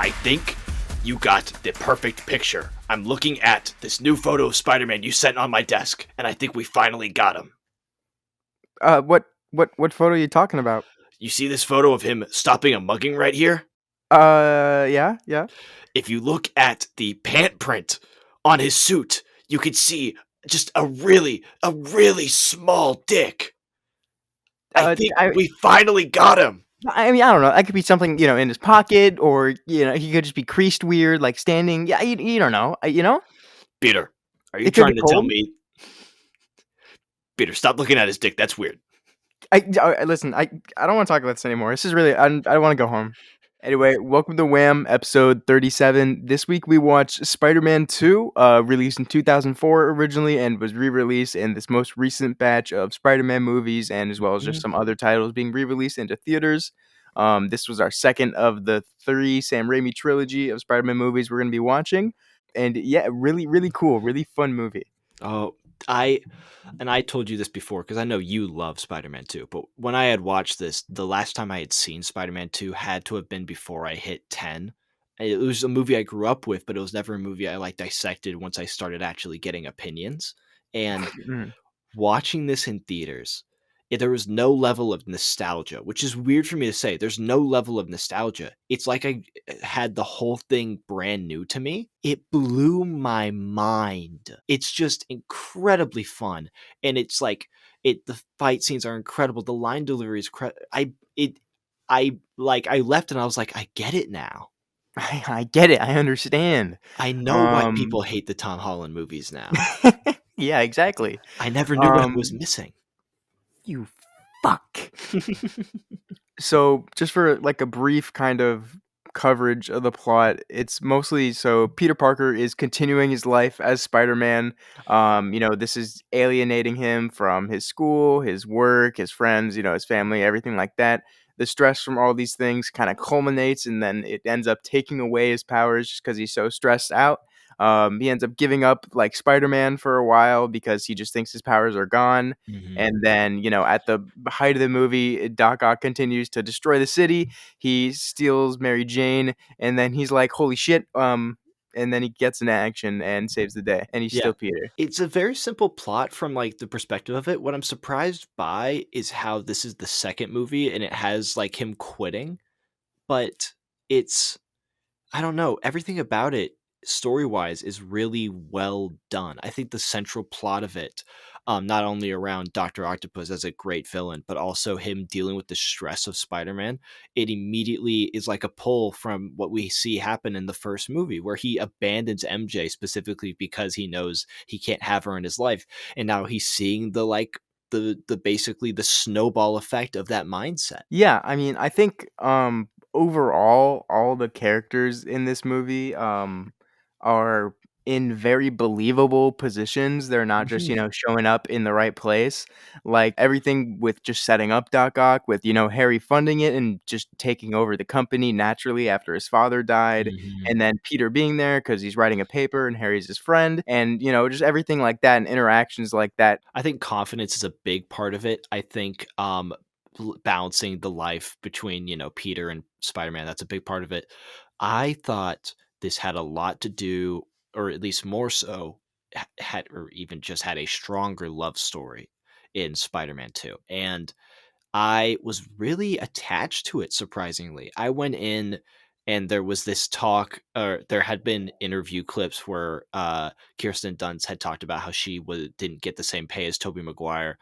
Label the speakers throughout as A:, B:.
A: I think you got the perfect picture. I'm looking at this new photo of Spider-Man you sent on my desk, and I think we finally got him.
B: What photo are you talking about?
A: You see this photo of him stopping a mugging right here?
B: Yeah.
A: If you look at the pant print on his suit, you can see just a really small dick. I think we finally got him.
B: I mean, I don't know. That could be something, in his pocket, or he could just be creased weird, like standing. Yeah, you don't know.
A: Peter, are you
B: It could be
A: trying to tell
B: cold.
A: me? Peter, stop looking at his dick. That's weird.
B: Listen. I don't want to talk about this anymore. This is really. I want to go home. Anyway, welcome to WAM episode 37. This week we watched Spider-Man 2, released in 2004 originally and was re-released in this most recent batch of Spider-Man movies, and as well as just some other titles being re-released into theaters. This was our second of the 3 Sam Raimi trilogy of Spider-Man movies we're going to be watching. And yeah, really cool, really fun movie.
A: Oh, I told you this before because I know you love Spider-Man 2, but when I had watched this, the last time I had seen Spider-Man 2 had to have been before I hit 10. It was a movie I grew up with, but it was never a movie I dissected once I started actually getting opinions. And
B: Mm.
A: watching this in theaters, there was no level of nostalgia, which is weird for me to say. There's no level of nostalgia. It's like I had the whole thing brand new to me. It blew my mind. It's just incredibly fun, and it's like the fight scenes are incredible. The line delivery is I left and I was like, I get it now.
B: I get it. I understand.
A: I know why people hate the Tom Holland movies now.
B: Yeah, exactly.
A: I never knew what I was missing.
B: You fuck. So, just for like a brief kind of coverage of the plot, it's mostly so Peter Parker is continuing his life as Spider-Man. This is alienating him from his school, his work, his friends, his family, everything like that. The stress from all these things kind of culminates, and then it ends up taking away his powers just because he's so stressed out. He ends up giving up like Spider-Man for a while because he just thinks his powers are gone. And then, at the height of the movie, Doc Ock continues to destroy the city. He steals Mary Jane, and then he's like, "Holy shit!" And then he gets into action and saves the day, and he's still Peter.
A: It's a very simple plot from the perspective of it. What I'm surprised by is how this is the second movie and it has him quitting, but it's I don't know, everything about it story-wise is really well done. I think the central plot of it, not only around Dr. Octopus as a great villain, but also him dealing with the stress of Spider-Man, it immediately is like a pull from what we see happen in the first movie, where he abandons MJ specifically because he knows he can't have her in his life. And now he's seeing the basically the snowball effect of that mindset.
B: Yeah, I mean, I think overall, all the characters in this movie are in very believable positions. They're not just, showing up in the right place. Like everything with just setting up Doc Ock, with, Harry funding it and just taking over the company naturally after his father died. And then Peter being there because he's writing a paper and Harry's his friend. And, just everything like that and interactions like that.
A: I think confidence is a big part of it. I think balancing the life between Peter and Spider-Man, that's a big part of it. I thought this had a lot to do, or at least more so, had or even just had a stronger love story in Spider-Man 2, and I was really attached to it, surprisingly. I went in and there was this talk, or there had been interview clips where Kirsten Dunst had talked about how she didn't get the same pay as Tobey Maguire.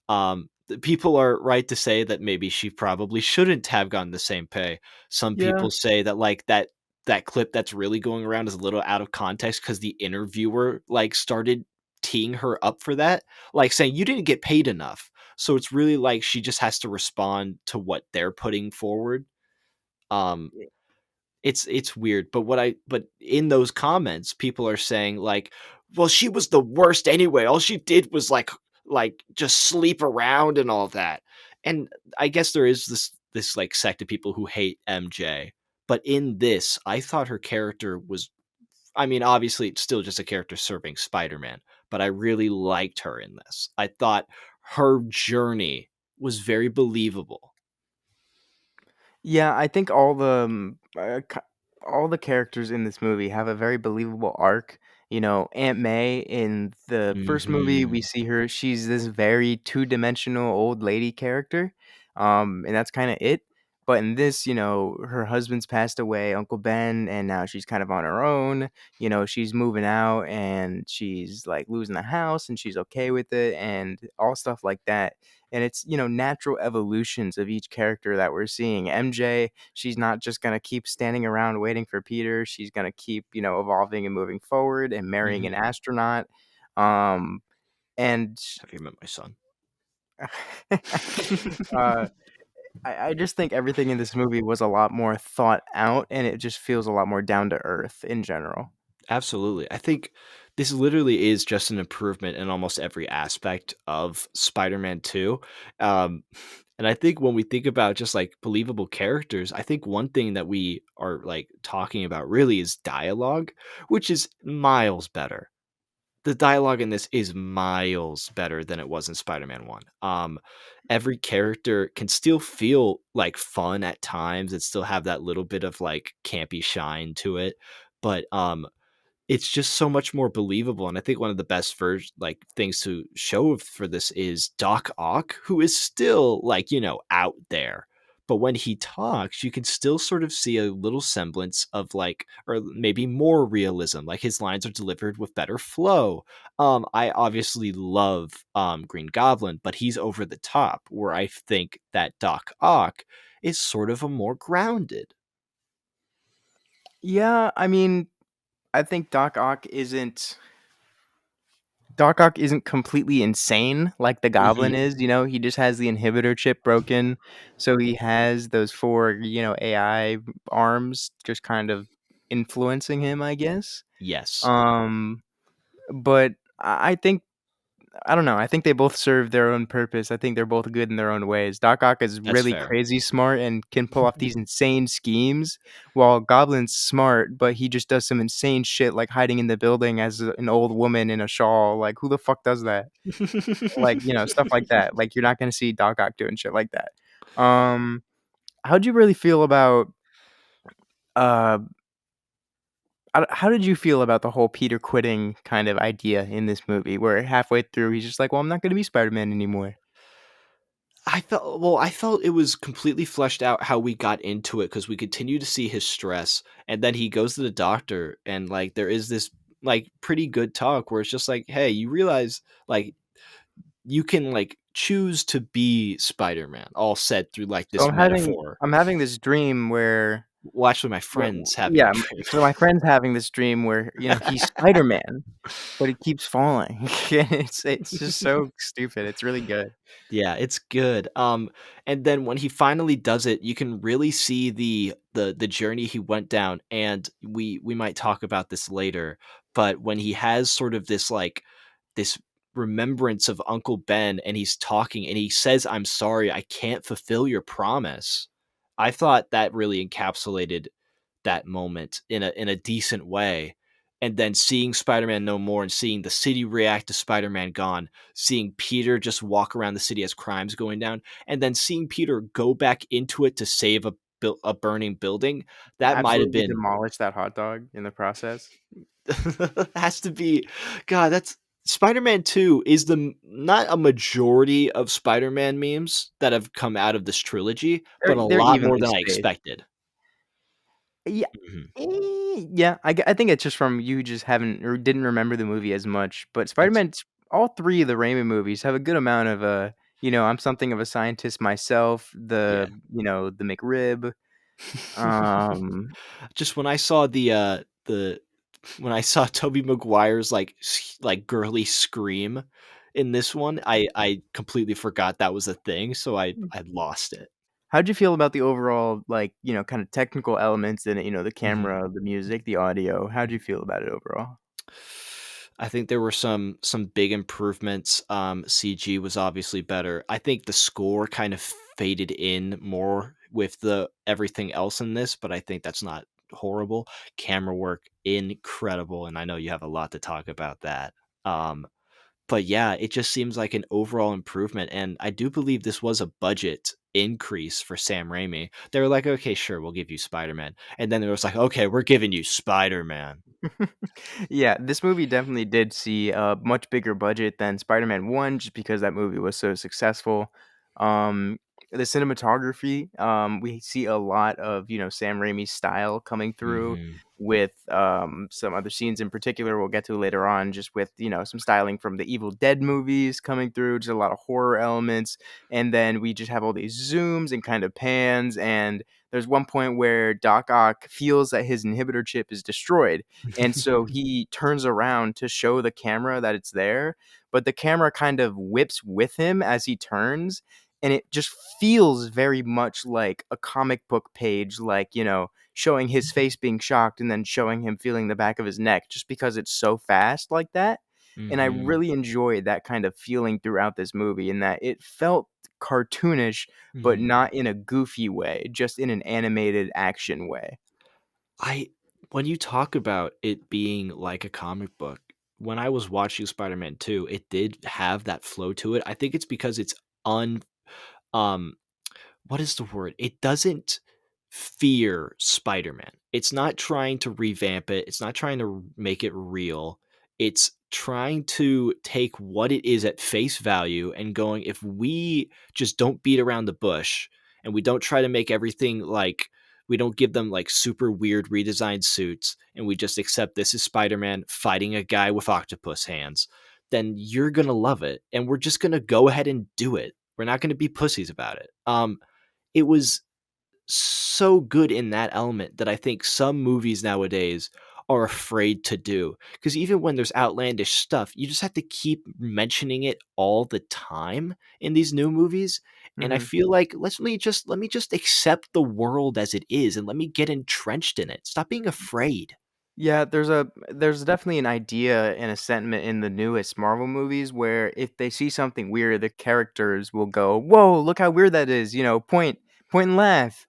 A: The people are right to say that maybe she probably shouldn't have gotten the same pay. Some
B: Yeah.
A: people say that that clip that's really going around is a little out of context because the interviewer started teeing her up for that, saying you didn't get paid enough. So it's really like she just has to respond to what they're putting forward. Um, it's weird, but in those comments, people are saying well, she was the worst anyway. All she did was just sleep around and all that. And I guess there is this sect of people who hate MJ. But in this, I thought her character was, I mean, obviously it's still just a character serving Spider-Man, but I really liked her in this. I thought her journey was very believable.
B: Yeah, I think all the characters in this movie have a very believable arc. You know, Aunt May in the first movie, we
A: Mhm.
B: see her, she's this very two-dimensional old lady character, and that's kinda it. But in this, you know, her husband's passed away, Uncle Ben, and now she's kind of on her own. You know, she's moving out and she's, like, losing the house, and she's okay with it, and all stuff like that. And it's, you know, natural evolutions of each character that we're seeing. MJ, she's not just gonna keep standing around waiting for Peter. She's gonna keep, you know, evolving and moving forward and marrying an
A: Mhm.
B: astronaut. Um, and
A: Have you met my son?
B: uh, I just think everything in this movie was a lot more thought out, and it just feels a lot more down to earth in general.
A: Absolutely. I think this literally is just an improvement in almost every aspect of Spider-Man 2. Um, and I think when we think about just like believable characters, I think one thing that we are like talking about really is dialogue, which is miles better. The dialogue in this is miles better than it was in Spider-Man 1. Every character can still feel like fun at times and still have that little bit of like campy shine to it. But it's just so much more believable, and I think one of the best like, things to show for this is Doc Ock, who is still, like, out there, but when he talks, you can still sort of see a little semblance of, like or maybe more realism, like, his lines are delivered with better flow. I obviously love, Green Goblin, but he's over the top, where I think that Doc Ock is sort of a more grounded.
B: Yeah, I mean, I think Doc Ock isn't completely insane like the Goblin
A: Mhm.
B: is, you know, he just has the inhibitor chip broken, so he has those 4, you know, AI arms just kind of influencing him, I guess.
A: Yes.
B: Um, but I think I don't know, I think they both serve their own purpose. I think they're both good in their own ways. Doc Ock is
A: That's
B: really
A: fair.
B: crazy smart and can pull off these insane schemes, while Goblin's smart, but he just does some insane shit like hiding in the building as an old woman in a shawl. Like, who the fuck does that? Like, you know, stuff like that. Like, you're not gonna see Doc Ock doing shit like that. Um, how'd you really feel about, uh how did you feel about the whole Peter quitting kind of idea in this movie, where halfway through he's just like, "Well, I'm not gonna be Spider-Man anymore."
A: I felt it was completely fleshed out how we got into it because we continue to see his stress, and then he goes to the doctor, and like there is this like pretty good talk where it's just like, hey, you realize like you can like choose to be Spider-Man, all said through like
B: So
A: this metaphor.
B: I'm having this dream where
A: Well, actually, my
B: where
A: friend's having a
B: yeah,
A: dream.
B: so my friend's having this dream where, you know, he's Spider-Man, but he keeps falling. And it's just so stupid. It's really good.
A: Yeah, it's good. And then when he finally does it, you can really see the journey he went down. And we might talk about this later, but when he has sort of this remembrance of Uncle Ben, and he's talking and he says, "I'm sorry, I can't fulfill your promise." I thought that really encapsulated that moment in a decent way. And then seeing Spider-Man no more and seeing the city react to Spider-Man gone, seeing Peter just walk around the city as crimes going down, and then seeing Peter go back into it to save a burning building, that might have
B: Absolutely
A: been
B: demolish that hot dog in the process.
A: has to be God, that's Spider-Man 2 is not a majority of Spider-Man memes that have come out of this trilogy, but a
B: They're
A: lot more
B: evenly
A: than I
B: spaced.
A: expected.
B: Yeah.
A: Mhm.
B: Yeah, I think it's just from you just haven't or didn't remember the movie as much, but
A: That's
B: Spider-Man's all 3 of the Raimi movies have a good amount of, you know, I'm something of a scientist myself,
A: yeah.
B: you know, the McRib, um
A: Just when I saw the when I saw Tobey Maguire's, like, like, girly scream in this one, I completely forgot that was a thing, so I lost it.
B: how'd you feel about the overall, like, you know, kinda technical elements in it, you know, the
A: Mhm.
B: camera, the music, the audio? How'd you feel about it overall?
A: I think there were some big improvements. CG was obviously better. I think the score kind of faded in more with the everything else in this, but I think that's not horrible. Camera work incredible, and I know you have a lot to talk about that. But yeah, it just seems like an overall improvement, and I do believe this was a budget increase for Sam Raimi. They were like, okay, sure, we'll give you Spider-Man. And then it was like, okay, we're giving you Spider-Man.
B: Yeah, this movie definitely did see a much bigger budget than Spider-Man 1 just because that movie was so successful. The cinematography, we see a lot of, Sam Raimi's style coming through
A: Hmm.
B: with some other scenes in particular we'll get to later on, just with, some styling from the Evil Dead movies coming through, just a lot of horror elements. And then we just have all these zooms and kind of pans. And there's one point where Doc Ock feels that his inhibitor chip is destroyed, and so he turns around to show the camera that it's there, but the camera kind of whips with him as he turns. And it just feels very much like a comic book page, like, showing his face being shocked and then showing him feeling the back of his neck just because it's so fast like that. And I
A: Hmm.
B: really enjoyed that kind of feeling throughout this movie, in that it felt cartoonish, but
A: Hmm.
B: not in a goofy way, just in an animated action way.
A: I When you talk about it being like a comic book, when I was watching Spider-Man 2, it did have that flow to it. I think it's because it's un um what is the word? It doesn't fear Spider-Man. It's not trying to revamp it. It's not trying to make it real. It's trying to take what it is at face value and going, if we just don't beat around the bush and we don't try to make everything like, we don't give them like super weird redesigned suits and we just accept this is Spider-Man fighting a guy with octopus hands, then you're going to love it. And we're just going to go ahead and do it. We're not going to be pussies about it. It was so good in that element that I think some movies nowadays are afraid to do. Because even when there's outlandish stuff, you just have to keep mentioning it all the time in these new movies. And I
B: Mhm.
A: feel like let me just accept the world as it is and let me get entrenched in it. Stop being afraid.
B: Yeah, there's definitely an idea and a sentiment in the newest Marvel movies where if they see something weird, the characters will go, "Whoa, look how weird that is," point and laugh.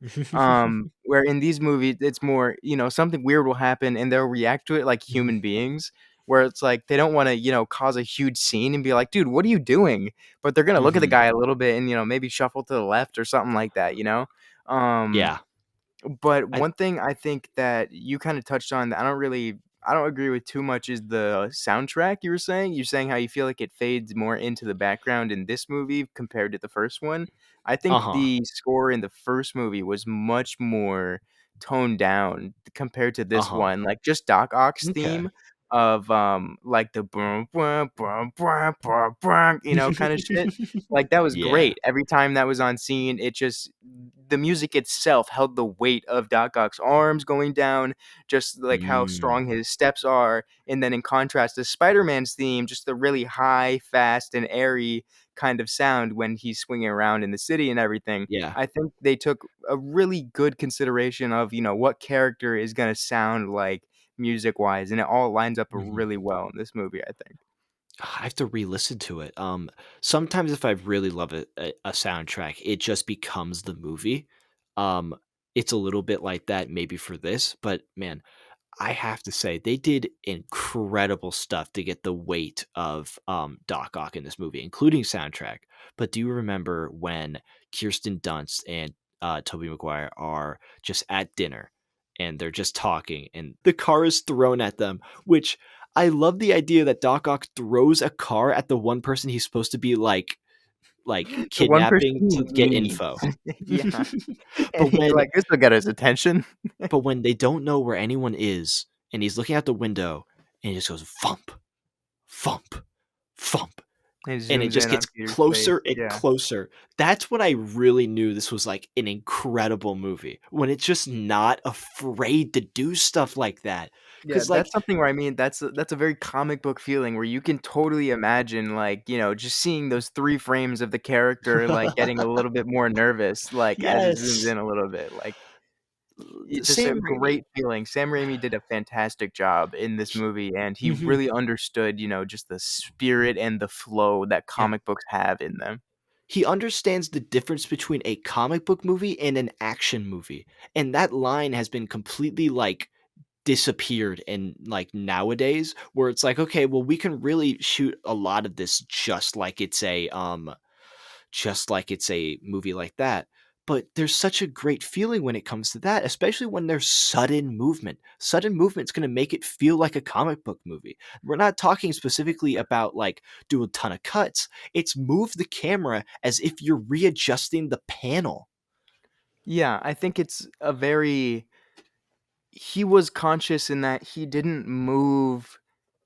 B: Where in these movies, it's more, something weird will happen and they'll react to it like human beings. Where it's like they don't want to, cause a huge scene and be like, "Dude, what are you doing?" But they're gonna look at the
A: Mhm.
B: guy a little bit and maybe shuffle to the left or something like that. Um,
A: Yeah.
B: but
A: I
B: one thing I think that you kinda touched on that I don't agree with too much is the soundtrack you were saying. You're saying how you feel like it fades more into the background in this movie compared to the first one. I think
A: Uh-huh.
B: the score in the first movie was much more toned down compared to this
A: Uh-huh.
B: one. Like, just Doc Ock's
A: Okay.
B: theme of, like, the brum, brum, brum, brum, brum, brum, kinda shit. Like, that was
A: Yeah.
B: great. Every time that was on scene, the music itself held the weight of Doc Ock's arms going down, just like how
A: Mm.
B: strong his steps are. And then in contrast to Spider-Man's theme, just the really high, fast, and airy kind of sound when he's swinging around in the city and everything.
A: Yeah.
B: I think they took a really good consideration of, what character is going to sound like music-wise, and it all lines up
A: Mhm.
B: really well in this movie, I think.
A: I have to re-listen to it. Sometimes if I really love a soundtrack, it just becomes the movie. Um, it's a little bit like that maybe for this, but man, I have to say they did incredible stuff to get the weight of Doc Ock in this movie, including soundtrack. But do you remember when Kirsten Dunst and Tobey Maguire are just at dinner and they're just talking and the car is thrown at them, which I love the idea that Doc Ock throws a car at the one person he's supposed to be like
B: The one person
A: kidnapping
B: he
A: to get
B: needs.
A: info.
B: Yeah, and
A: but
B: he's
A: when
B: like, "This will get his attention."
A: but when they don't know where anyone is and he's looking out the window and he just goes thump, thump, thump,
B: It
A: and it
B: zooms
A: just
B: in
A: gets
B: on Peter's face,
A: closer and
B: yeah.
A: closer. That's when I really knew this was like an incredible movie. When it's just not afraid to do stuff like that.
B: Yeah,
A: Cause
B: that's
A: like
B: something where I mean, that's a very comic book feeling where you can totally imagine, like, just seeing those 3 frames of the character, like, getting a little bit more nervous, like, as it zooms
A: yes.
B: in a little bit, like, it's just a
A: Sam Raimi.
B: great feeling. Sam Raimi did a fantastic job in this
A: He-
B: movie, and he
A: Mhm.
B: really understood, just the spirit and the flow that
A: Yeah.
B: comic books have in them.
A: He understands the difference between a comic book movie and an action movie. And that line has been completely like disappeared in like nowadays where it's like, okay, well we can really shoot a lot of this just like it's a just like it's a movie like that. But there's such a great feeling when it comes to that, especially when there's sudden movement. Sudden movement's going to make it feel like a comic book movie. We're not talking specifically about like do a ton of cuts. It's move the camera as if you're readjusting the panel.
B: Yeah, I think it's a very he was conscious in that he didn't move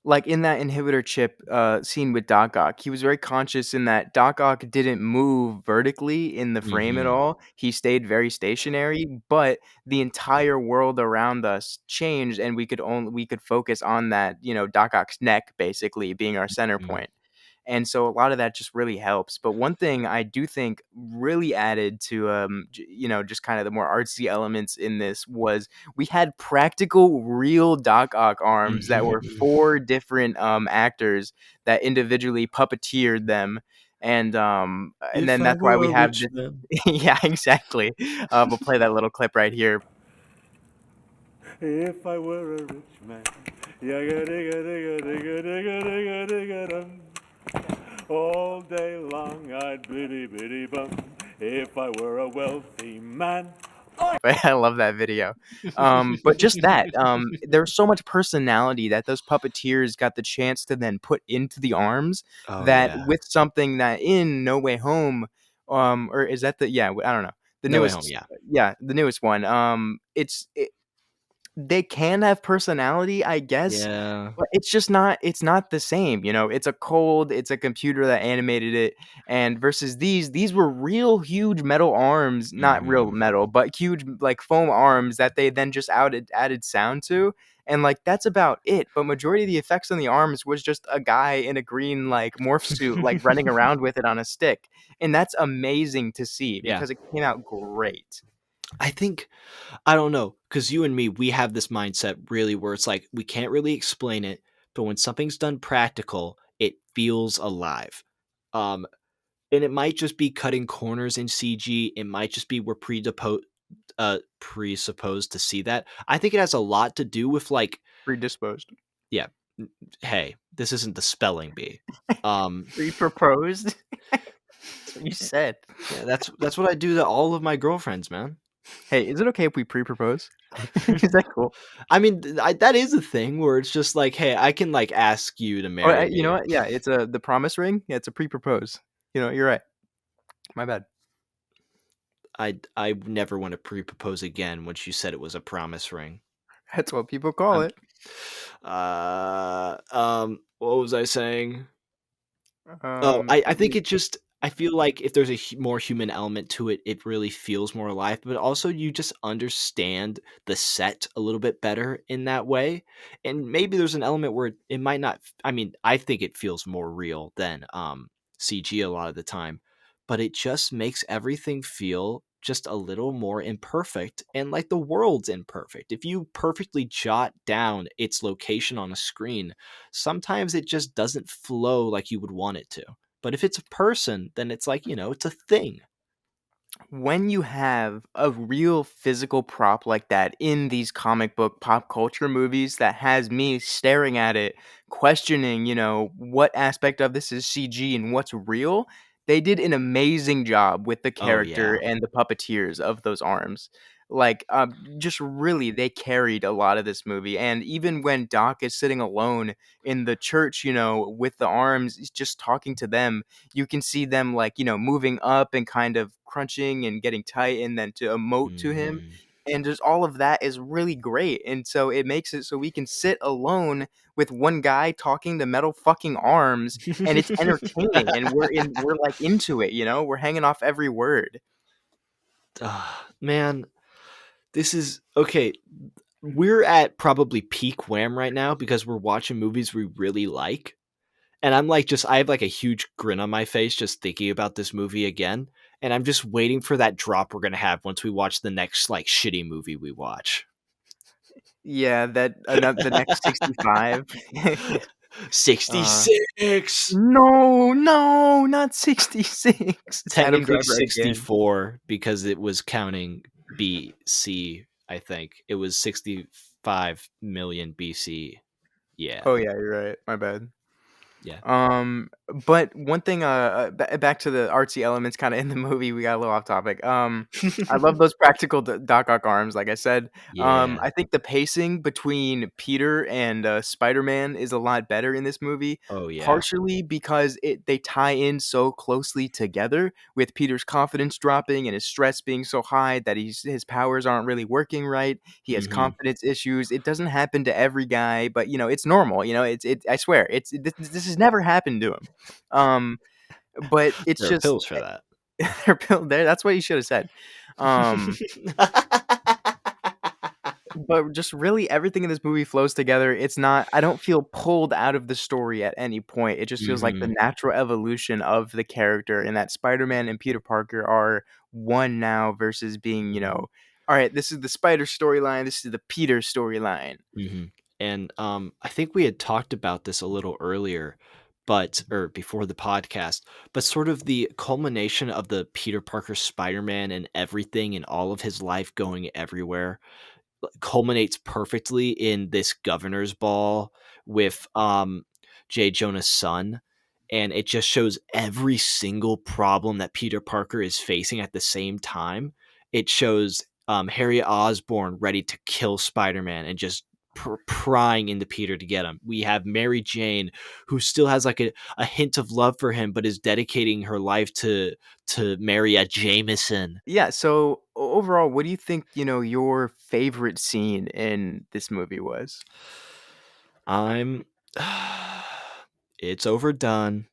B: like in that inhibitor chip scene with Doc Ock. He was very conscious in that Doc Ock didn't move vertically in the frame at
A: Mhm.
B: all. He stayed very stationary, but the entire world around us changed, and we could focus on that, you know, Doc Ock's neck basically being our center
A: Mhm.
B: point. And so a lot of that just really helps. But one thing I do think really added to, you know, just kind of the more artsy elements in this was we had practical, real Doc Ock arms that were
A: Mhm.
B: 4 different actors that individually puppeteered them, and
A: If
B: then
A: I
B: that's why
A: were
B: we
A: a
B: have
A: rich
B: this.
A: man.
B: Yeah, exactly. We'll play that little clip right here.
C: If I were a rich man, yagga digga digga digga digga digga digga dum. All day long I'd biddy biddy bum. If I were a wealthy man.
B: I love that video. But just that, there's so much personality that those puppeteers got the chance to then put into the arms
A: Oh
B: that
A: yeah.
B: with something that in No Way Home, or is that the yeah, I don't know. The
A: No Way Home,
B: newest,
A: yeah.
B: yeah, the newest one. They can have personality, I guess,
A: Yeah.
B: but it's not the same, you know? It's a computer that animated it, and versus these were real huge metal arms, not real
A: Mhm.
B: metal, but huge, like, foam arms that they then just added sound to, and, like, that's about it, but majority of the effects on the arms was just a guy in a green, like, morph suit, like, running around with it on a stick, and that's amazing to see
A: Yeah.
B: because it came out great.
A: I think I don't know, because you and me, we have this mindset really where it's like we can't really explain it, but when something's done practical, it feels alive. Um, and it might just be cutting corners in CG. It might just be we're presupposed to see that. I think it has a lot to do with like,
B: Predisposed.
A: yeah, hey, this isn't the spelling bee. Um,
B: Pre-proposed? That's what you said.
A: yeah, that's what I do to all of my girlfriends, man.
B: Hey, is it okay if we pre-propose? Is that cool?
A: I mean, that is a thing where it's just like, hey, I can like ask you to
B: Oh,
A: marry
B: you know
A: me.
B: what? Yeah, it's the promise ring. Yeah, it's a pre-propose. You know, you're right. My bad.
A: I never want to pre-propose again once you said it was a promise ring.
B: That's what people call
A: I'm,
B: it.
A: what was I saying? Oh, I think it just I feel like if there's a more human element to it, it really feels more alive. But also, you just understand the set a little bit better in that way. And maybe there's an element where it might not. I mean, I think it feels more real than CG a lot of the time, but it just makes everything feel just a little more imperfect and like the world's imperfect. If you perfectly jot down its location on a screen, sometimes it just doesn't flow like you would want it to. But if it's a person, then it's like, it's a thing.
B: When you have a real physical prop like that in these comic book pop culture movies that has me staring at it, questioning, you know, what aspect of this is CG and what's real, they did an amazing job with the
A: Oh
B: character
A: yeah.
B: and the puppeteers of those arms. Like, just really, they carried a lot of this movie. And even when Doc is sitting alone in the church, you know, with the arms, he's just talking to them, you can see them, like, you know, moving up and kind of crunching and getting tight and then to emote to him,
A: Hmm.
B: and just all of that is really great, and so it makes it so we can sit alone with one guy talking to metal fucking arms, and it's entertaining, and we're, like, into it, you know? We're hanging off every word.
A: Man, this is okay. We're at probably peak wham right now because we're watching movies we really like. And I'm like, I have like a huge grin on my face just thinking about this movie again. And I'm just waiting for that drop we're going to have once we watch the next like shitty movie we watch.
B: Yeah, that the next 65. Yeah. Uh,
A: 66.
B: no, no, not 66. It's Adam
A: Technically
B: Driver again.
A: 64 because it was counting BC, I think. It was 65 million BC. Yeah.
B: Oh, yeah, you're right, my bad.
A: Yeah.
B: But one thing, back to the artsy elements kind of in the movie, we got a little off topic. I love those practical Doc Ock arms, like I said.
A: Yeah.
B: I think the pacing between Peter and Spider-Man is a lot better in this movie,
A: Oh yeah.
B: partially because they tie in so closely together with Peter's confidence dropping and his stress being so high that his powers aren't really working right. He has
A: Mhm.
B: confidence issues. It doesn't happen to every guy, but it's normal. I swear, this has never happened to him. But it's
A: There are
B: just
A: pills for that.
B: they're built there. That's what you should have said. Um, but just really everything in this movie flows together. It's not. I don't feel pulled out of the story at any point. It just feels like the
A: Mhm.
B: natural evolution of the character, and that Spider-Man and Peter Parker are one now versus being,
A: Mhm.
B: all right, this is the Spider storyline. This is the Peter storyline.
A: Mhm. And I think we had talked about this a little earlier, but or before the podcast, but sort of the culmination of the Peter Parker Spider-Man and everything and all of his life going everywhere culminates perfectly in this governor's ball with J. Jonah's son. And it just shows every single problem that Peter Parker is facing at the same time. It shows Harriet Osborn ready to kill Spider-Man and just prying into Peter to get him. We have Mary Jane, who still has like a hint of love for him, but is dedicating her life to marry a Jameson.
B: Yeah. So overall, what do you think? Your favorite scene in this movie was?
A: I'm it's overdone.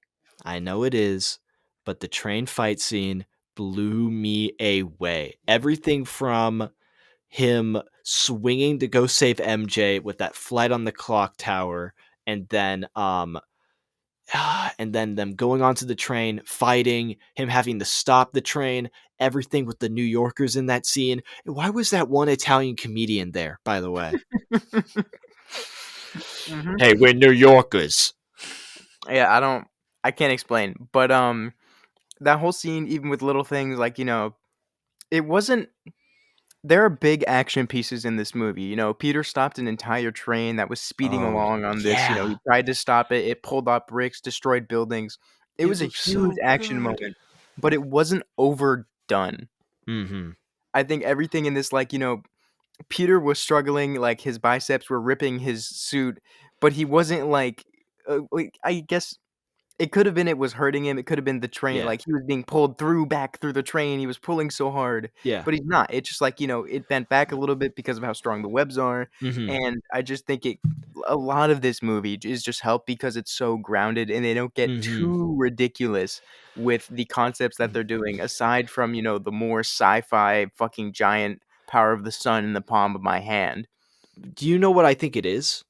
A: I know it is, but the train fight scene blew me away. Everything from him swinging to go save MJ with that flight on the clock tower and then and then them going onto the train, fighting, him having to stop the train, everything with the New Yorkers in that scene. Why was that one Italian comedian there, by the way?
B: Hmm.
A: Hey, we're New Yorkers.
B: Yeah, I can't explain, but that whole scene, even with little things like it wasn't. There are big action pieces in this movie. Peter stopped an entire train that was speeding
A: Oh,
B: along on this. He
A: yeah.
B: tried to stop it. It pulled up bricks, destroyed buildings. It
A: It
B: was a
A: looks
B: huge
A: so
B: action
A: good.
B: moment, but it wasn't overdone.
A: Mhm.
B: I think everything in this, like, Peter was struggling, like his biceps were ripping his suit, but he wasn't like, I guess it could have been it was hurting him. It could have been the train,
A: Yeah.
B: like, he was being pulled back through the train. He was pulling so hard,
A: Yeah.
B: but he's not. It's just like, it bent back a little bit because of how strong the webs are,
A: Mhm.
B: and I just think a lot of this movie is just helped because it's so grounded, and they don't get
A: Mhm.
B: too ridiculous with the concepts that they're doing, aside from, the more sci-fi fucking giant power of the sun in the palm of my hand.
A: Do you know what I think it is?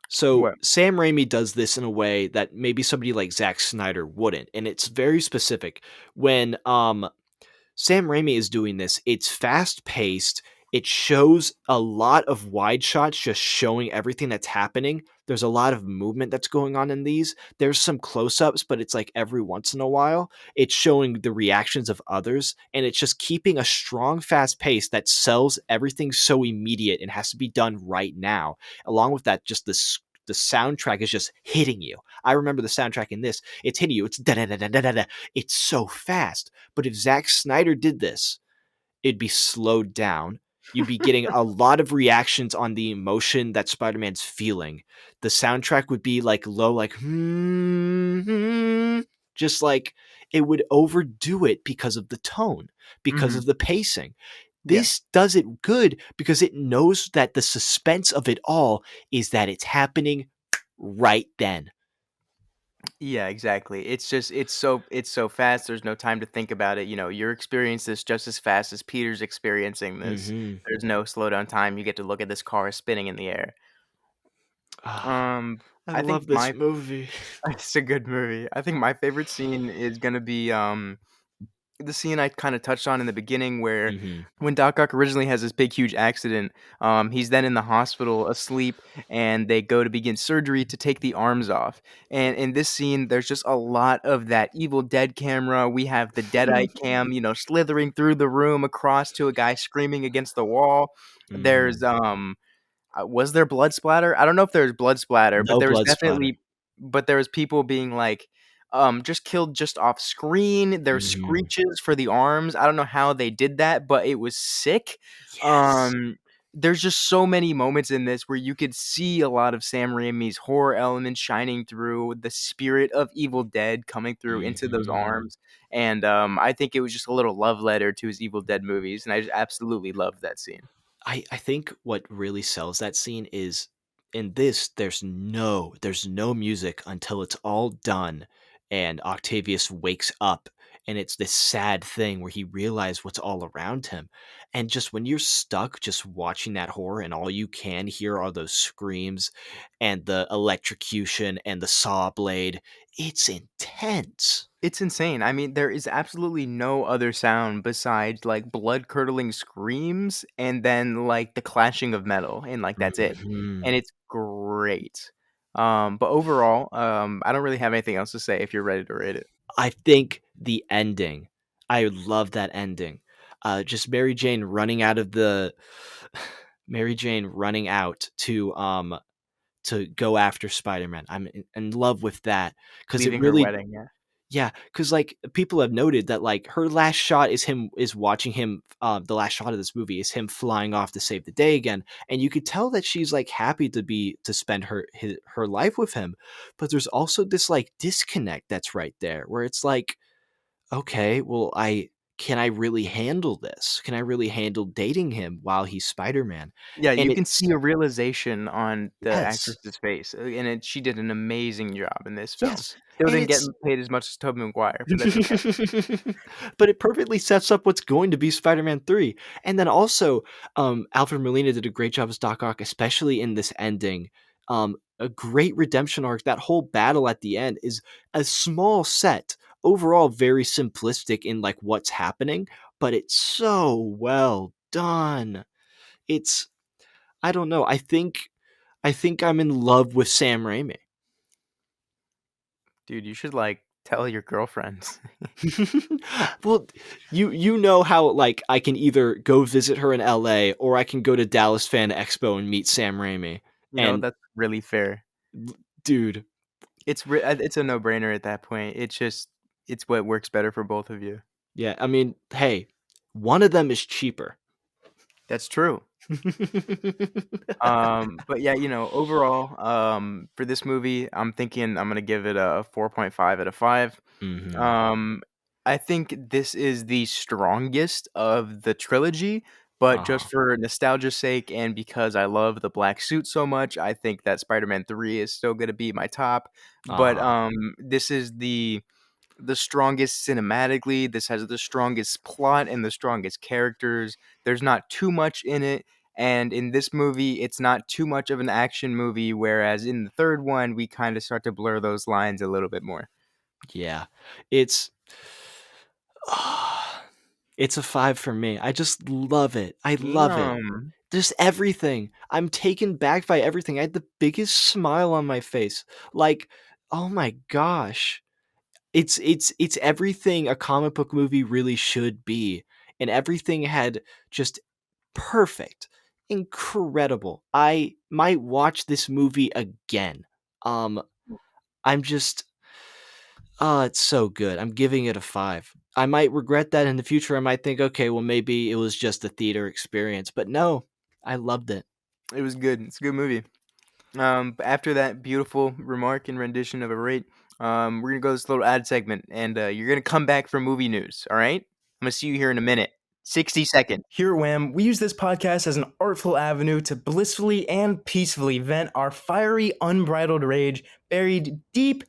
A: So,
B: What?
A: Sam Raimi does this in a way that maybe somebody like Zack Snyder wouldn't, and it's very specific. When Sam Raimi is doing this, it's fast paced. It shows a lot of wide shots just showing everything that's happening. There's a lot of movement that's going on in these. There's some close ups, but it's like every once in a while. It's showing the reactions of others, and it's just keeping a strong, fast pace that sells everything so immediate and has to be done right now. Along with that, just the soundtrack is just hitting you. I remember the soundtrack in this. It's hitting you. It's da da da da da da. It's so fast. But if Zack Snyder did this, it'd be slowed down. You'd be getting a lot of reactions on the emotion that Spider-Man's feeling. The soundtrack would be like low, like just like it would overdo it because of the tone, because
B: Mhm.
A: of the pacing.
B: Yeah.
A: This does it good because it knows that the suspense of it all is that it's happening right then.
B: Yeah, exactly. It's so fast. There's no time to think about it. You're experiencing this just as fast as Peter's experiencing this.
A: Hmm.
B: There's no slow down time. You get to look at this car spinning in the air.
A: Ah,
B: Um,
A: I
B: I think
A: love this
B: my
A: movie.
B: it's a good movie. I think my favorite scene is gonna be the scene I kind of touched on in the beginning where
A: Hmm.
B: when Doc Ock originally has this big huge accident, he's then in the hospital asleep and they go to begin surgery to take the arms off. And in this scene, there's just a lot of that Evil Dead camera. We have the Deadite cam, slithering through the room across to a guy screaming against the wall. There's
A: Hmm.
B: was there blood splatter? I don't know if there's blood splatter, but
A: No
B: there was
A: blood splatter.
B: definitely but there was people being like, just killed just off screen. There's
A: Mhm.
B: screeches for the arms. I don't know how they did that, but it was sick.
A: Yes.
B: There's just so many moments in this where you could see a lot of Sam Raimi's horror elements shining through, the spirit of Evil Dead coming through into those
A: Mhm.
B: arms. And I think it was just a little love letter to his Evil Dead movies, and I just absolutely loved that scene.
A: I think what really sells that scene is in this there's no music until it's all done and Octavius wakes up and it's this sad thing where he realizes what's all around him. And just when you're stuck just watching that horror and all you can hear are those screams and the electrocution and the saw blade, it's intense.
B: It's insane. I mean, there is absolutely no other sound besides like blood-curdling screams and then like the clashing of metal, and like that's it. And
A: Mhm.
B: it's great. But overall, I don't really have anything else to say if you're ready to rate it.
A: I think the ending. I love that ending. Just Mary Jane running out of the Mary Jane running out to go after Spider-Man. I'm in love with that because it
B: Leaving her
A: really
B: wedding, yeah.
A: yeah, because like people have noted that like her last shot is watching him. The last shot of this movie is him flying off to save the day again, and you could tell that she's like happy to spend her life with him. But there's also this like disconnect that's right there where it's like, okay, well, I really handle this? Can I really handle dating him while he's Spider-Man?
B: Yeah,
A: And
B: you can
A: it's
B: see a realization on the
A: yes.
B: actress's face, and she did an amazing job in this film.
A: Yes.
B: Still
A: And
B: didn't get
A: it's
B: paid as much as Tobey Maguire, but that's okay.
A: but it perfectly sets up what's going to be Spider-Man 3. And then also, Alfred Molina did a great job as Doc Ock, especially in this ending. A great redemption arc. That whole battle at the end is a small set, overall very simplistic in like what's happening, but it's so well done. It's I don't know. I think I'm in love with Sam Raimi.
B: Dude, you should like tell your girlfriends.
A: Well, you know how like I can either go visit her in LA or I can go to Dallas Fan Expo and meet Sam Raimi. And
B: That's really fair.
A: dude,
B: It's a no-brainer at that point. It's what works better for both of you.
A: yeah, I mean, hey, one of them is cheaper.
B: That's true. But yeah, overall, for this movie, I'm thinking I'm gonna give it a 4.5 out of 5.
A: Mhm.
B: Um, I think this is the strongest of the trilogy, but just
A: Uh-huh.
B: for nostalgia's sake and because I love the black suit so much, I think that Spider-Man 3 is still gonna be my top. But
A: Uh-huh.
B: this is the strongest cinematically. This has the strongest plot and the strongest characters. There's not too much in it. And in this movie, it's not too much of an action movie, whereas in the third one, we kind of start to blur those lines a little bit more.
A: Yeah. It's it's a 5 for me. I just love it. I love it.
B: Damn.
A: Just everything. I'm taken back by everything. I had the biggest smile on my face. Like, oh my gosh. It's everything a comic book movie really should be, and everything had just perfect, incredible. I might watch this movie again. Um, I'm just it's so good. I'm giving it a 5. I might regret that in the future. I might think, okay, well maybe it was just a theater experience, but no, I loved it.
B: It was good. It's a good movie. But after that beautiful remark and rendition of a rate, we're gonna go to this little ad segment, and you're gonna come back for movie news. All right? I'm gonna see you here in a minute. 60 seconds. Here at WAM, we use this podcast as an artful avenue to blissfully and peacefully vent our fiery, unbridled rage buried deep,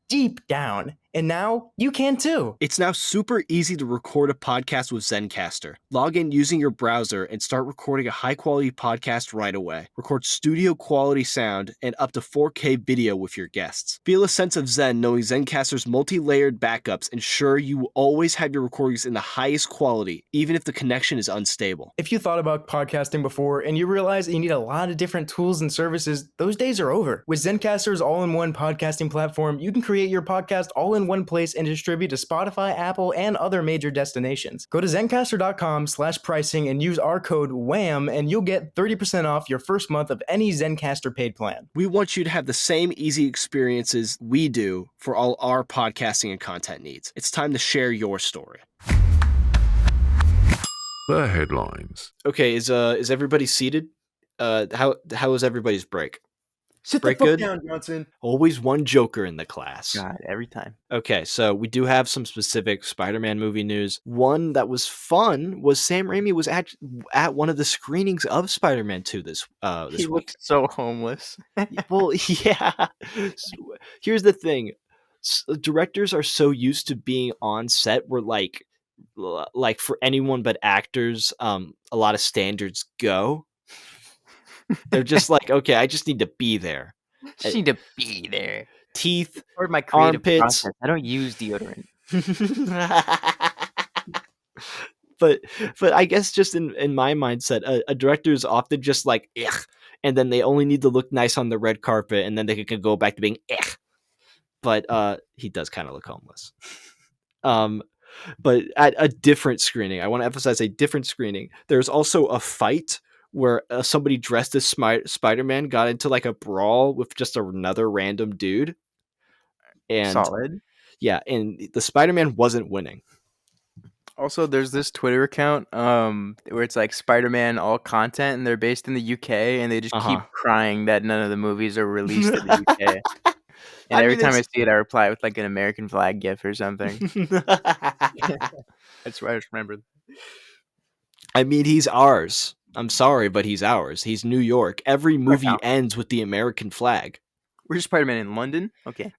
B: deep down. And now you can too.
A: It's now super easy to record a podcast with Zencastr. Log in using your browser and start recording a high-quality podcast right away. Record studio-quality sound and up to 4K video with your guests. Feel a sense of zen knowing Zencastr's multi-layered backups ensure you will always have your recordings in the highest quality, even if the connection is unstable.
B: If you thought about podcasting before and you realize that you need a lot of different tools and services, those days are over. With Zencastr's all-in-one podcasting platform, you can create your podcast all in in one place and distribute to Spotify, Apple, and other major destinations. Go to zencastr.com/pricing and use our code WAM and you'll get 30% off your first month of any Zencastr paid plan.
D: We want you to have the same easy experiences we do for all our podcasting and content needs. It's time to share your story.
E: The headlines.
A: Okay, is everybody seated? How was everybody's break?
B: Sit
A: Break
B: the fuck
A: good?
B: down, Johnson.
A: Always one joker in the class.
B: God, every time.
A: Okay, so we do have some specific Spider-Man movie news. One that was fun was Sam Raimi was at one of the screenings of Spider-Man 2 this
B: He
A: week.
B: looked so homeless.
A: Well, yeah. Here's the thing. Directors are so used to being on set where like for anyone but actors, a lot of standards go. They're just like, okay, I just need to be there.
B: Just need to be there.
A: Teeth,
B: Part of my creative
A: armpits.
B: process. I don't use deodorant.
A: but I guess just in my mindset, a director is often just like, ugh, and then they only need to look nice on the red carpet, and then they can go back to being ugh. But he does kind of look homeless. But at a different screening, I want to emphasize a different screening. There's also a fight where somebody dressed as Spider-Man got into like a brawl with just another random dude. And
B: Solid.
A: yeah, and the Spider-Man wasn't winning.
B: Also, there's this Twitter account where it's like Spider-Man all content, and they're based in the UK, and they just keep crying that none of the movies are released in the UK. And every time I see it, I reply with like an American flag gif or something. That's what I just remembered.
A: I mean, he's ours. I'm sorry, but he's ours. He's New York. Every movie ends with the American flag.
B: Where's Spider-Man in London? Okay.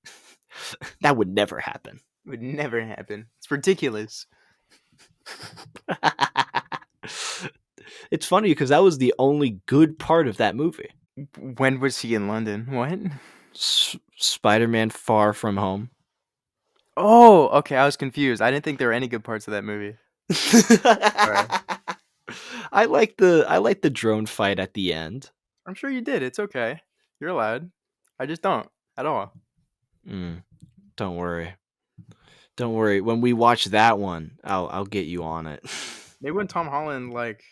A: That would never happen.
B: It would never happen. It's ridiculous.
A: It's funny because that was the only good part of that movie.
B: When was he in London? What?
A: Spider-Man Far From Home.
B: Oh, okay. I was confused. I didn't think there were any good parts of that movie.
A: I like the drone fight at the end.
B: I'm sure you did. It's okay. You're allowed. I just don't at all.
A: Don't worry. Don't worry. When we watch that one, I'll get you on it.
B: Maybe when Tom Holland like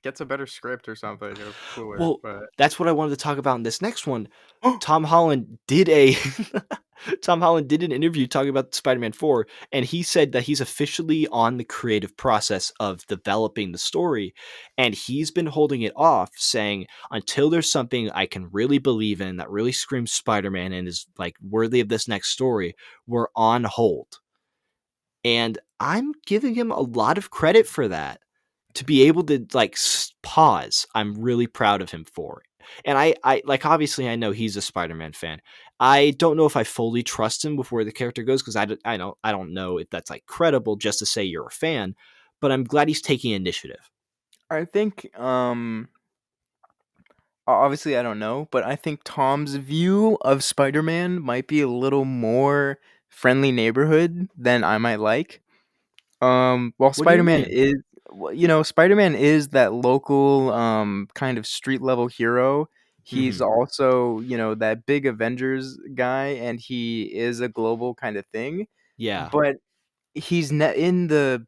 B: gets a better script or something, it'll cooler.
A: Well,
B: but
A: that's what I wanted to talk about in this next one. Tom Holland did an interview talking about Spider-Man 4, and he said that he's officially on the creative process of developing the story, and he's been holding it off, saying until there's something I can really believe in that really screams Spider-Man and is like worthy of this next story, we're on hold. And I'm giving him a lot of credit for that. To be able to like pause, I'm really proud of him for it. And I like, obviously I know he's a Spider-Man fan. I don't know if I fully trust him with where the character goes, because I don't know if that's like credible just to say you're a fan, but I'm glad he's taking initiative.
B: I think obviously I don't know, but I think Tom's view of Spider-Man might be a little more friendly neighborhood than I might like. While Spider-Man is, Spider-Man is that local kind of street level hero. He's also, that big Avengers guy, and he is a global kind of thing.
A: Yeah.
B: But he's in the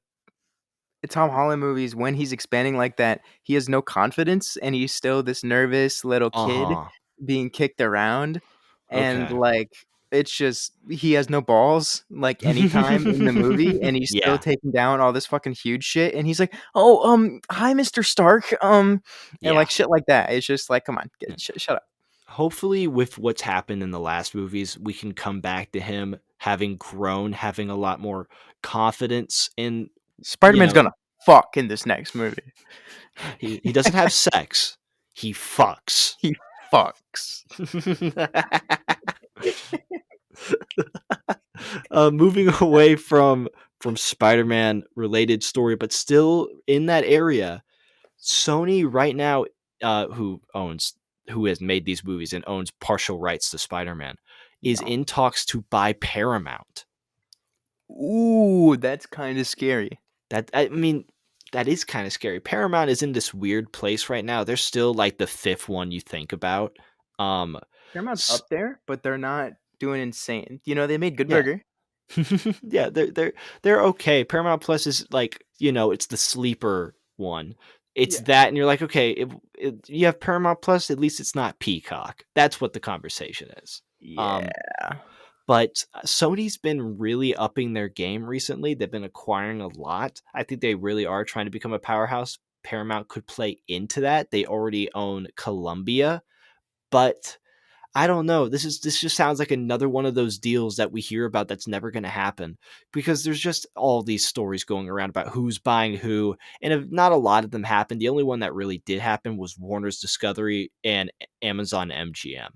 B: Tom Holland movies, when he's expanding like that, he has no confidence, and he's still this nervous little kid being kicked around. And like, it's just, he has no balls like anytime in the movie, and he's still taking down all this fucking huge shit, and he's like, oh, hi Mr. Stark, and like shit like that. It's just like, come on, shut up.
A: Hopefully with what's happened in the last movies, we can come back to him having grown, having a lot more confidence in
B: Spider-Man's gonna fuck in this next movie.
A: He doesn't have sex. He fucks.
B: He fucks.
A: Moving away from Spider-Man related story, but still in that area, Sony right now, who has made these movies and owns partial rights to Spider-Man, is in talks to buy Paramount.
B: Ooh, that's kind of scary.
A: That is kind of scary. Paramount is in this weird place right now. They're still like the fifth one you think about.
B: Paramount's up there, but they're not doing insane. They made Good Burger.
A: Yeah, they're okay. Paramount Plus is like, it's the sleeper one. It's
B: Yeah.
A: that, and you're like, okay, you have Paramount Plus, at least it's not Peacock. That's what the conversation is.
B: Yeah.
A: But Sony's been really upping their game recently. They've been acquiring a lot. I think they really are trying to become a powerhouse. Paramount could play into that. They already own Columbia, but I don't know. This just sounds like another one of those deals that we hear about that's never going to happen, because there's just all these stories going around about who's buying who, and if not a lot of them happened. The only one that really did happen was Warner's Discovery and Amazon MGM.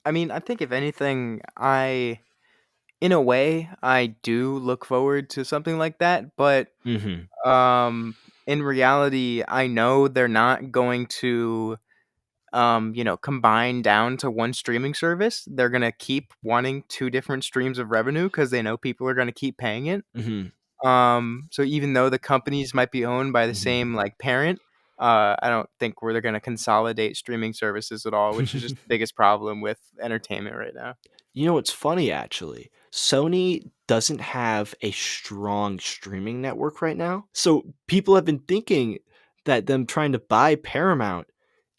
B: I mean, I think if anything, in a way, I do look forward to something like that, but in reality, I know they're not going to combine down to one streaming service. They're gonna keep wanting two different streams of revenue because they know people are gonna keep paying it. So even though the companies might be owned by the same like parent, I don't think they're gonna consolidate streaming services at all, which is just the biggest problem with entertainment right now.
A: You know what's funny, actually? Sony doesn't have a strong streaming network right now. So people have been thinking that them trying to buy Paramount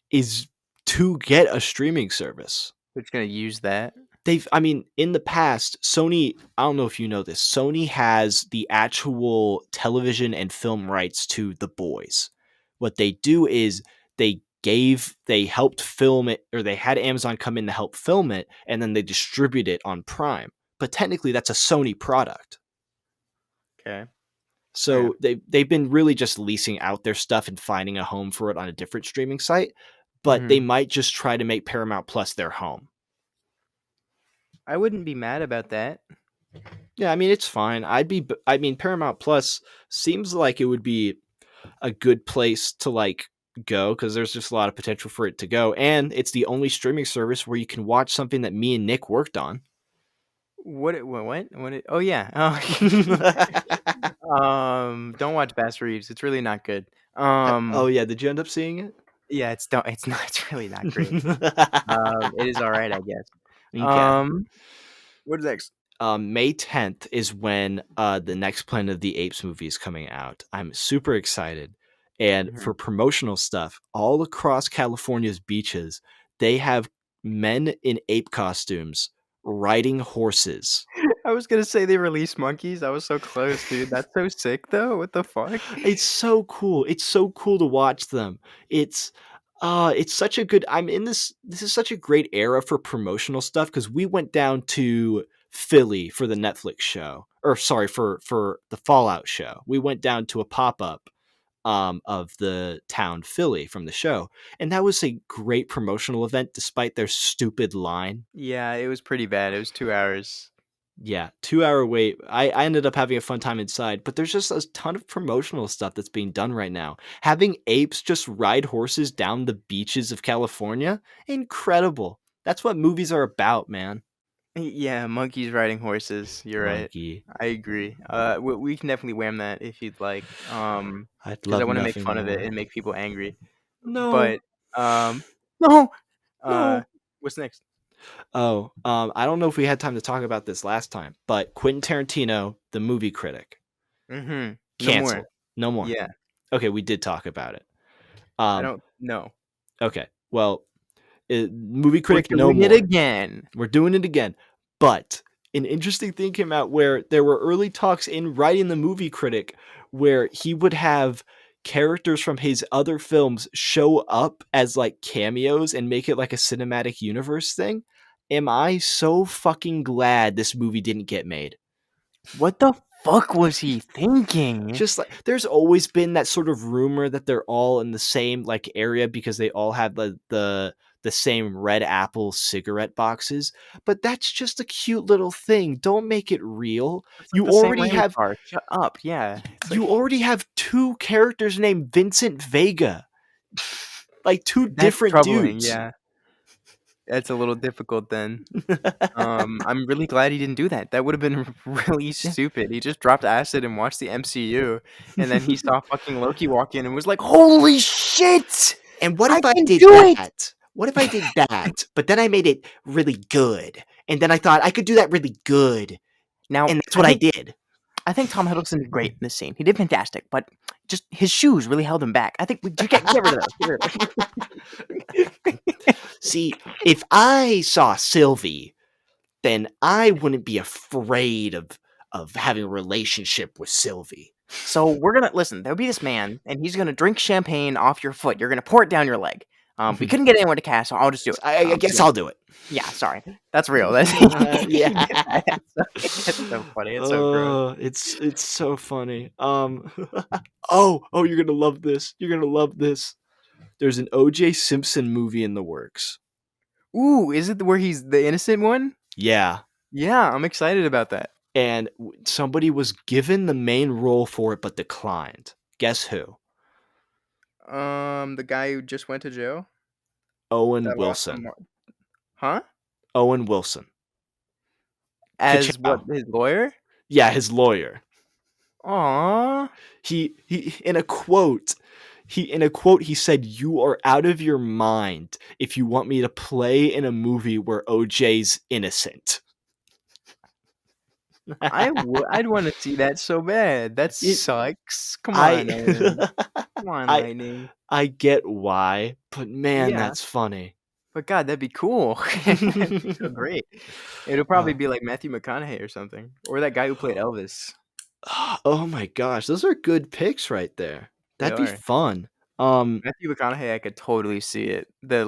A: is to get a streaming service.
B: They're just gonna use that.
A: In the past, Sony, I don't know if you know this, Sony has the actual television and film rights to The Boys. What they do is they helped film it, or they had Amazon come in to help film it, and then they distribute it on Prime. But technically that's a Sony product.
B: Okay.
A: So they've been really just leasing out their stuff and finding a home for it on a different streaming site, but they might just try to make Paramount Plus their home.
B: I wouldn't be mad about that.
A: Yeah, it's fine. Paramount Plus seems like it would be a good place to like go, because there's just a lot of potential for it to go, and it's the only streaming service where you can watch something that me and Nick worked on.
B: What? Oh yeah. Don't watch Bass Reeves. It's really not good.
A: Oh yeah, did you end up seeing it?
B: Yeah, it's not. It's really not great. It is all right, I guess.
A: Okay.
B: What's next?
A: May 10th is when the next Planet of the Apes movie is coming out. I'm super excited. And for promotional stuff, all across California's beaches, they have men in ape costumes riding horses.
B: I was gonna say they released monkeys. I was so close, dude. That's so sick, though. What the fuck?
A: It's so cool. It's so cool to watch them. It's such a good. This is such a great era for promotional stuff, because we went down to Philly for the Netflix show, or sorry, for the Fallout show. We went down to a pop-up of the town Philly from the show, and that was a great promotional event despite their stupid line.
B: Yeah, it was pretty bad. It was 2 hours.
A: Yeah, 2 hour wait. I ended up having a fun time inside, but there's just a ton of promotional stuff that's being done right now. Having apes just ride horses down the beaches of California, incredible. That's what movies are about, man.
B: Yeah, monkeys riding horses. You're
A: Monkey.
B: right. I agree. We can definitely wham that if you'd like.
A: I'd
B: Because I
A: love
B: want to make
A: nothing
B: fun of it
A: more.
B: and make people angry.
A: No.
B: But no.
A: No.
B: What's next?
A: Oh, I don't know if we had time to talk about this last time, but Quentin Tarantino, the movie critic, canceled. No more.
B: Yeah.
A: Okay, we did talk about it.
B: I don't know.
A: Okay, well, movie critic,
B: We're
A: no
B: doing
A: more.
B: it again.
A: We're doing it again. But an interesting thing came out where there were early talks in writing the movie critic where he would have characters from his other films show up as like cameos and make it like a cinematic universe thing. Am I so fucking glad this movie didn't get made?
B: What the fuck was he thinking?
A: Just like there's always been that sort of rumor that they're all in the same like area because they all have the same red apple cigarette boxes, but that's just a cute little thing. Don't make it real.
B: It's like
A: You
B: the same
A: already
B: rated
A: have
B: car. Shut up. Yeah.
A: you already have two characters named Vincent Vega. Like two
B: That's
A: different
B: troubling.
A: dudes.
B: Yeah. That's a little difficult then. I'm really glad he didn't do that. That would have been really stupid. He just dropped acid and watched the MCU, and then he saw fucking Loki walk in and was like, "Holy shit!
A: And what if I
B: can
A: did
B: do
A: that? what if I did that, but then I made it really good, and then I thought I could do that really good,
B: Now,
A: and that's what I did.
B: I think Tom Hiddleston did great in this scene. He did fantastic, but just his shoes really held him back. I think we just get rid of those. Get rid of those.
A: See, if I saw Sylvie, then I wouldn't be afraid of having a relationship with Sylvie.
B: So we're gonna listen. There'll be this man, and he's gonna drink champagne off your foot. You're gonna pour it down your leg. We couldn't get anyone to cast, so I'll just do it.
A: I guess I'll do it.
B: Yeah, sorry. That's real. That's
A: Yeah.
B: It's so funny. It's so gross.
A: It's so funny. Oh, you're gonna love this. You're gonna love this. There's an O.J. Simpson movie in the works.
B: Ooh, is it where he's the innocent one?
A: Yeah.
B: Yeah, I'm excited about that.
A: And somebody was given the main role for it but declined. Guess who?
B: The guy who just went to jail?
A: Owen Wilson.
B: Huh?
A: Owen Wilson.
B: As what, his lawyer?
A: Yeah, his lawyer.
B: Aww.
A: He in a quote he said, "You are out of your mind if you want me to play in a movie where OJ's innocent."
B: I'd want to see that so bad. That sucks. Come on, come on, Lightning.
A: I get why, but man, that's funny.
B: But God, that'd be cool. That'd be so great. It'll probably be like Matthew McConaughey or something, or that guy who played Elvis.
A: Oh my gosh, those are good picks right there. That'd be fun.
B: Matthew McConaughey, I could totally see it. The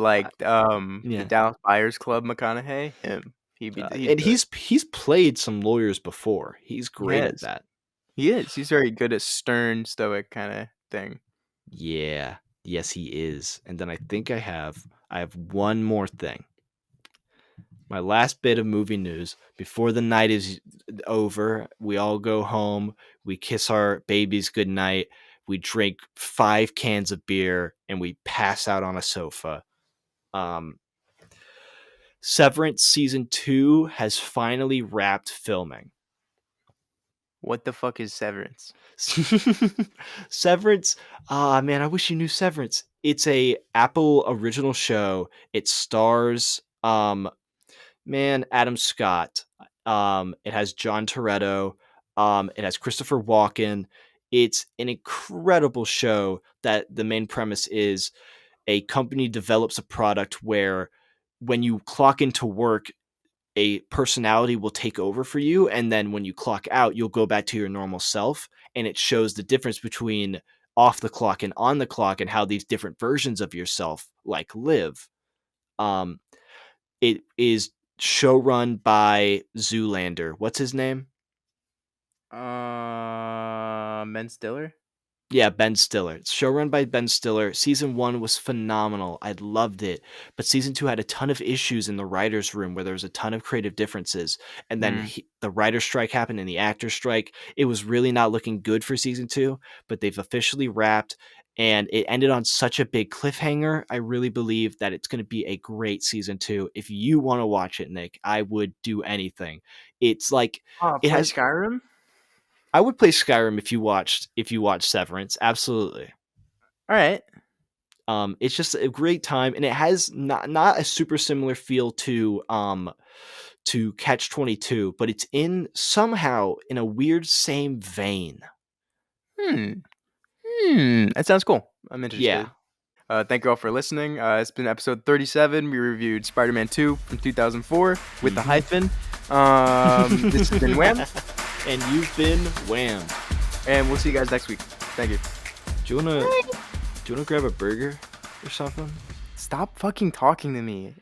B: Dallas Buyers Club McConaughey, him.
A: He's played some lawyers before. He's great at that.
B: He is. He's very good at stern, stoic kind of thing.
A: Yeah. Yes, he is. And then I think I have one more thing. My last bit of movie news before the night is over. We all go home. We kiss our babies goodnight. We drink 5 cans of beer and we pass out on a sofa. Severance season 2 has finally wrapped filming.
B: What the fuck is Severance?
A: Severance, man, I wish you knew Severance. It's a Apple original show. It stars Adam Scott. It has John Toretto. It has Christopher Walken. It's an incredible show that the main premise is a company develops a product where when you clock into work, a personality will take over for you. And then when you clock out, you'll go back to your normal self. And it shows the difference between off the clock and on the clock and how these different versions of yourself live. It is showrun by Zoolander. What's his name?
B: Ben Stiller?
A: Yeah, Ben Stiller. It's showrun by Ben Stiller. Season 1 was phenomenal. I loved it. But season 2 had a ton of issues in the writer's room where there was a ton of creative differences. And then the writer's strike happened and the actor's strike. It was really not looking good for season 2, but they've officially wrapped. And it ended on such a big cliffhanger. I really believe that it's going to be a great season 2. If you want to watch it, Nick, I would do anything. It's like
B: it has Skyrim.
A: I would play Skyrim if you watched Severance. Absolutely.
B: All right.
A: It's just a great time, and it has not a super similar feel to Catch 22, but it's somehow in a weird same vein.
B: That sounds cool. I'm interested.
A: Yeah.
B: Thank you all for listening. It's been episode 37. We reviewed Spider-Man 2 from 2004 with the hyphen. This has been Wham.
A: And you've been Wham.
B: And we'll see you guys next week. Thank you.
A: Do you wanna grab a burger or something?
B: Stop fucking talking to me.